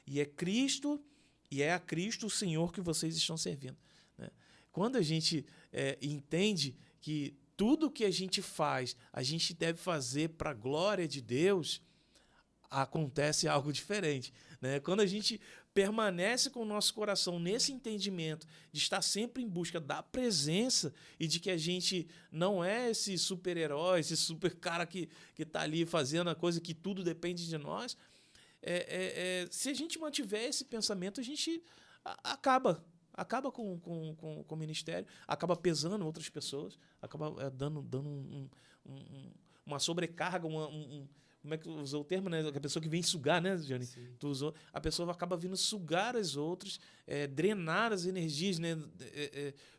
e é Cristo, e é a Cristo o Senhor que vocês estão servindo, né? Quando a gente entende que tudo que a gente faz, a gente deve fazer para a glória de Deus, acontece algo diferente, né? Quando a gente permanece com o nosso coração nesse entendimento de estar sempre em busca da presença e de que a gente não é esse super-herói, esse super cara que está ali fazendo a coisa que tudo depende de nós, se a gente mantiver esse pensamento, a gente acaba com o ministério, acaba pesando outras pessoas, acaba dando uma sobrecarga, como é que tu usou o termo, né? A pessoa que vem sugar, né, Johnny? Sim. Tu usou, a pessoa acaba vindo sugar as outras, drenar as energias, né,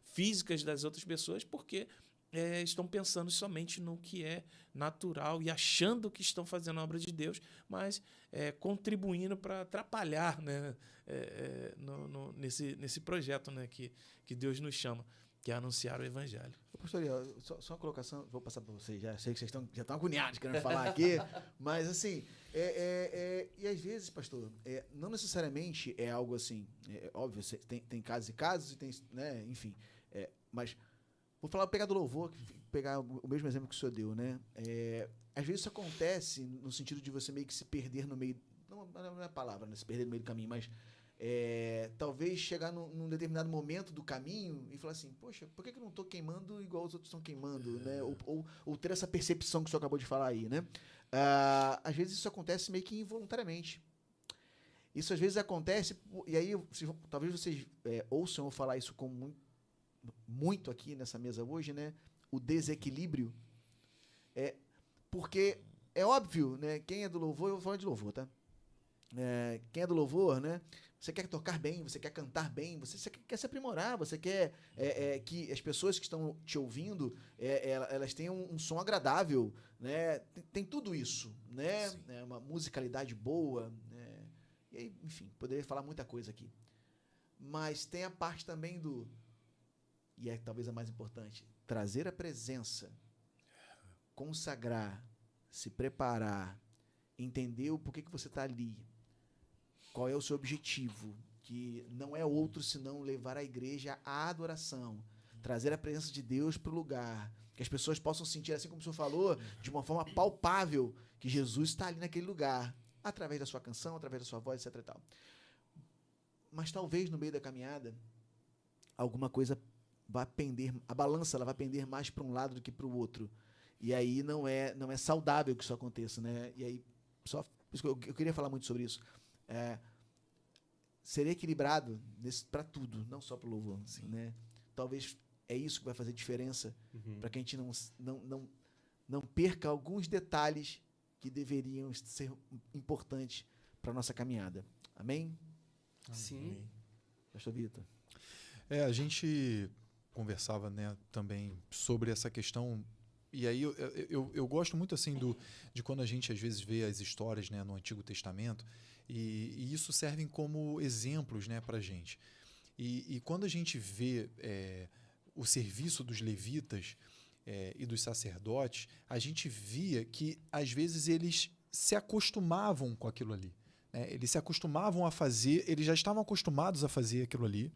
físicas das outras pessoas, porque estão pensando somente no que é natural e achando que estão fazendo a obra de Deus, mas contribuindo para atrapalhar, né, nesse projeto, né, que Deus nos chama, que é anunciar o Evangelho. Pastor, só uma colocação, vou passar para vocês, já sei que vocês já estão agoniados querendo falar aqui, mas assim, e às vezes, pastor, não necessariamente é algo assim, óbvio, tem casos e casos, e tem, né, enfim, mas vou pegar do louvor, pegar o mesmo exemplo que o senhor deu, né? Às vezes isso acontece no sentido de você meio que se perder no meio, não é a palavra, né, se perder no meio do caminho, mas talvez chegar num determinado momento do caminho e falar assim, poxa, por que eu não estou queimando igual os outros estão queimando, né? Ou ter essa percepção que o senhor acabou de falar aí, né? Às vezes isso acontece meio que involuntariamente. Isso às vezes acontece, e aí talvez vocês ouçam eu falar isso com muito aqui nessa mesa hoje, né? O desequilíbrio. Porque é óbvio, né? Quem é do louvor, eu vou falar de louvor, tá? Quem é do louvor, né? Você quer tocar bem, você quer cantar bem, você quer se aprimorar, você quer que as pessoas que estão te ouvindo, elas tenham um som agradável, né? Tem tudo isso, né? Uma musicalidade boa, né? E aí, enfim, poderia falar muita coisa aqui. Mas tem a parte também e é talvez a mais importante, trazer a presença, consagrar, se preparar, entender o porquê que você está ali, qual é o seu objetivo, que não é outro senão levar a igreja à adoração, trazer a presença de Deus para o lugar, que as pessoas possam sentir, assim como o senhor falou, de uma forma palpável, que Jesus está ali naquele lugar, através da sua canção, através da sua voz, etc. E tal. Mas talvez no meio da caminhada, alguma coisa vai pender, a balança ela vai pender mais para um lado do que para o outro. E aí não é saudável que isso aconteça, né? E aí, eu queria falar muito sobre isso. Ser equilibrado para tudo, não só para o louvor, né? Talvez é isso que vai fazer diferença para que a gente não perca alguns detalhes que deveriam ser importantes para a nossa caminhada. Amém? Sim. Amém. Pastor Vitor. A gente conversava, né, também sobre essa questão. E aí eu gosto muito assim de quando a gente às vezes vê as histórias, né, no Antigo Testamento e isso servem como exemplos, né, para a gente. E quando a gente vê o serviço dos levitas e dos sacerdotes, a gente via que às vezes eles se acostumavam com aquilo ali, né? Eles se acostumavam a fazer, eles já estavam acostumados a fazer aquilo ali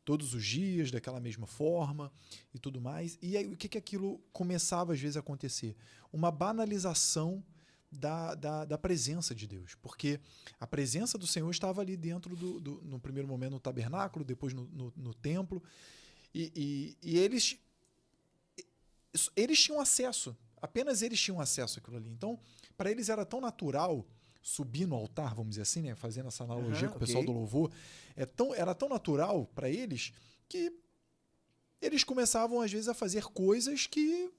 todos os dias, daquela mesma forma e tudo mais. E aí o que aquilo começava às vezes a acontecer? Uma banalização da presença de Deus, porque a presença do Senhor estava ali dentro no primeiro momento no tabernáculo, depois no templo, e eles tinham acesso, apenas eles tinham acesso àquilo ali. Então, para eles era tão natural subir no altar, vamos dizer assim, né? Fazendo essa analogia com o pessoal do louvor, era tão natural para eles que eles começavam às vezes a fazer coisas que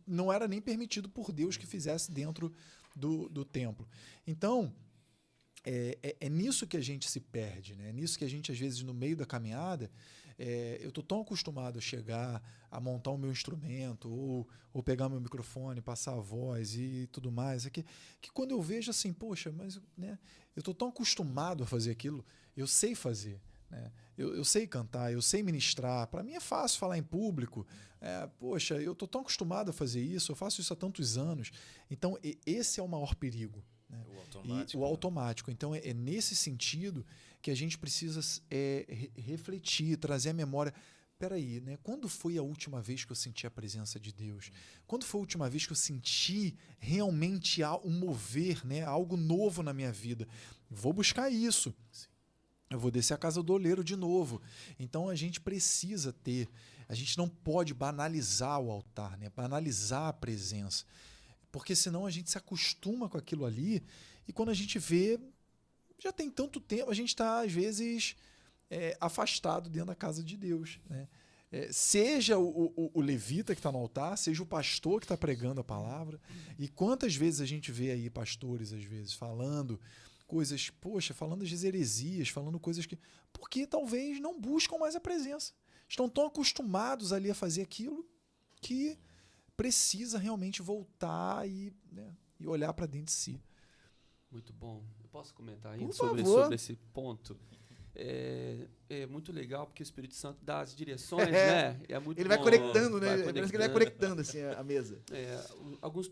não era nem permitido por Deus que fizesse dentro do templo. Então, é nisso que a gente se perde, né? É nisso que a gente, às vezes, no meio da caminhada, eu estou tão acostumado a chegar, a montar o meu instrumento, ou pegar meu microfone, passar a voz e tudo mais, que quando eu vejo assim, poxa, mas né, eu estou tão acostumado a fazer aquilo, eu sei fazer, né? Eu sei cantar, eu sei ministrar, para mim é fácil falar em público, poxa, eu estou tão acostumado a fazer isso, eu faço isso há tantos anos. Então, esse é o maior perigo. né? O automático. E o automático. Então, é nesse sentido que a gente precisa refletir, trazer a memória. Peraí, né? Quando foi a última vez que eu senti a presença de Deus? Quando foi a última vez que eu senti realmente um mover, né? Algo novo na minha vida? Vou buscar isso. Sim. Eu vou descer a casa do oleiro de novo. Então a gente precisa ter, a gente não pode banalizar o altar, né? Banalizar a presença. Porque senão a gente se acostuma com aquilo ali e quando a gente vê, já tem tanto tempo, a gente está, às vezes, afastado dentro da casa de Deus, né? Seja o levita que está no altar, seja o pastor que está pregando a palavra. E quantas vezes a gente vê aí pastores, às vezes, falando coisas, falando de heresias, falando coisas que... Porque talvez não buscam mais a presença. Estão tão acostumados ali a fazer aquilo que precisa realmente voltar e olhar para dentro de si. Muito bom. Eu posso comentar Por aí favor. sobre esse ponto? É muito legal porque o Espírito Santo dá as direções, né? É muito Ele vai bom. conectando, né? Vai Parece que ele vai conectando assim, a mesa. Alguns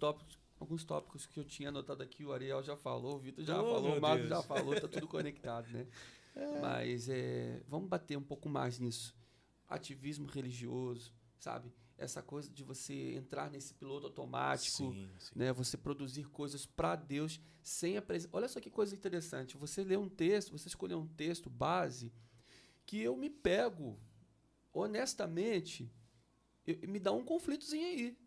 tópicos que eu tinha anotado aqui, o Ariel já falou, o Vitor já Oh, falou, meu o Marcos Deus. já falou, tá tudo conectado, né? Mas vamos bater um pouco mais nisso. Ativismo religioso, sabe? Essa coisa de você entrar nesse piloto automático, Sim. né? Você produzir coisas para Deus sem a presença. Olha só que coisa interessante. Você lê um texto, você escolher um texto base que eu me pego, honestamente, me dá um conflitozinho aí.